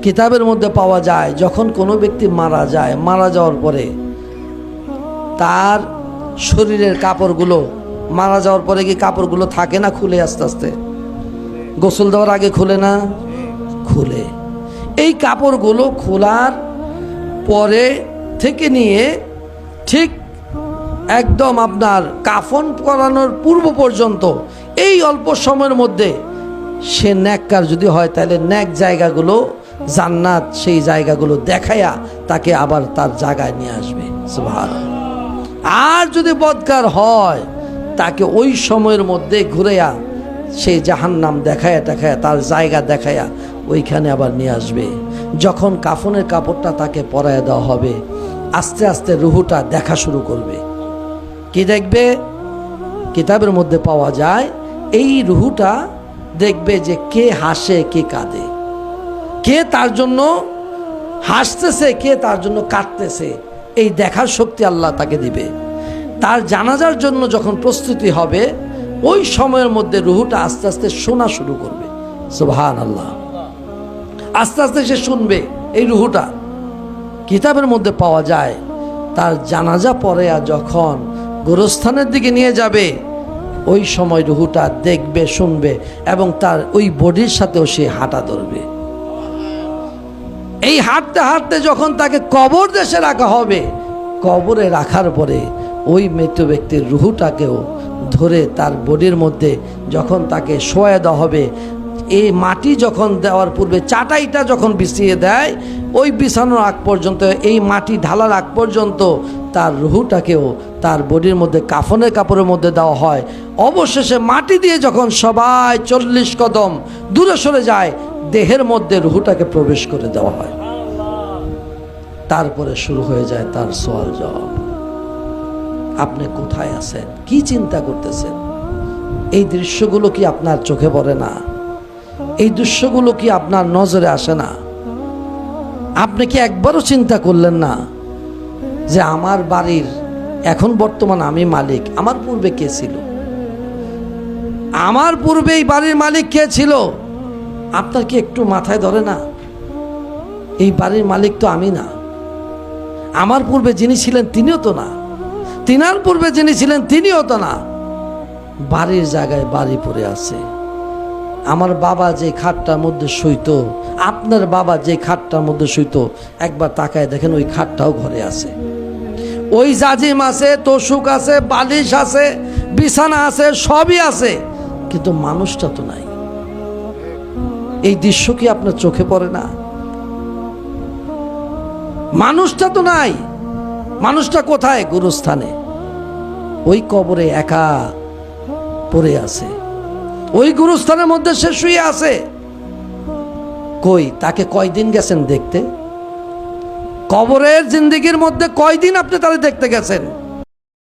কিতাবের মধ্যে পাওয়া যায়, যখন কোনো ব্যক্তি মারা যায়, মারা যাওয়ার পরে তার শরীরের কাপড়গুলো, মারা যাওয়ার পরে কি কাপড়গুলো থাকে না খুলে আস্তে আস্তে? গোসল দেওয়ার আগে খুলে না? খুলে। এই কাপড়গুলো খোলার পরে থেকে নিয়ে ঠিক একদম আপনার কাফন করানোর পূর্ব পর্যন্ত এই অল্প সময়ের মধ্যে সে নেককার যদি হয়, তাহলে নেক জায়গাগুলো, জান্নাত সেই জায়গাগুলো দেখাইয়া তাকে আবার তার জায়গায় নিয়ে আসবে। সুবহানাল্লাহ। আর যদি বদকার হয়, তাকে ওই সময়ের মধ্যে ঘুরেয়া সেই জাহান্নাম দেখায়া তার জায়গা দেখায়া ওইখানে আবার নিয়ে আসবে। যখন কাফনের কাপড়টা তাকে পরাইয়া দেওয়া হবে, আস্তে আস্তে রুহুটা দেখা শুরু করবে। কি দেখবে? কিতাবের মধ্যে পাওয়া যায় এই রুহুটা দেখবে যে কে হাসে কে কাঁদে, কে তার জন্য হাসতেছে কে তার জন্য কাঁদতেছে, এই দেখার শক্তি আল্লাহ তাকে দিবে। তার জানাজার জন্য যখন প্রস্তুতি হবে, ওই সময়ের মধ্যে রুহুটা আস্তে আস্তে শোনা শুরু করবে। সুবহানাল্লাহ। আস্তে আস্তে সে শুনবে। এই রুহুটা কিতাবের মধ্যে পাওয়া যায়, তার জানাজা পরে যখন গোরস্থানের দিকে নিয়ে যাবে, ওই সময় রুহুটা দেখবে, শুনবে এবং তার ওই বডির সাথেও সে হাঁটা ধরবে। এই হাঁটতে হাঁটতে যখন তাকে কবর দেশে রাখা হবে, কবরে রাখার পরে ওই মৃত ব্যক্তির রুহুটাকেও ধরে তার বডির মধ্যে যখন তাকে শোয়া দেওয়া হবে, এই মাটি যখন দেওয়ার পূর্বে চাটাইটা যখন বিছিয়ে দেয়, ওই বিছানোর আগ পর্যন্ত, এই মাটি ঢালার আগ পর্যন্ত তার রুহুটাকেও তার বডির মধ্যে কাফনের কাপড়ের মধ্যে দেওয়া হয়। অবশেষে মাটি দিয়ে যখন সবাই 40 কদম দূরে সরে যায়, দেহের মধ্যে রুহুটাকে প্রবেশ করে দেওয়া হয়। তারপরে শুরু হয়ে যায় তার সওয়াল জবাব। আপনি কোথায় আছেন? কি চিন্তা করতেছেন? এই দৃশ্যগুলো কি আপনার চোখে পড়ে না? এই দৃশ্যগুলো কি আপনার নজরে আসে না? আপনি কি একবারও চিন্তা করলেন না যে আমার বাড়ির এখন বর্তমান আমি মালিক, আমার পূর্বে কে ছিল? আমার পূর্বে এই বাড়ির মালিক কে ছিল? আপনার কি একটু মাথায় ধরে না? এই বাড়ির মালিক তো আমি না। আমার পূর্বে যিনি ছিলেন তিনিও তো না, তিনার পূর্বে যিনি ছিলেন তিনিও তো না। বাড়ির জায়গায় বাড়ি পড়ে আছে। আমার বাবা যে খাটটার মধ্যে শুইতো, আপনার বাবা যে খাটটার মধ্যে শুইতো, একবার তাকায় দেখেন ওই খাটটাও ঘরে আছে। ওই জাজিম আছে, তোষক আছে, বালিশ আছে, বিছানা আছে, সবই আছে, কিন্তু মানুষটা তো নাই। এই দৃশ্য কি আপনার চোখে পড়ে না? মানুষটা তো নাই। মানুষটা কোথায়? গুরুস্থানে, ওই কবরে একা পড়ে আছে। ওই গুরুস্থানের মধ্যে সে শুয়ে আছে। কই তাকে কয়দিন গেছেন দেখতে? কবরের জিন্দেগির মধ্যে কয়দিন আপনি তাকে দেখতে গেছেন?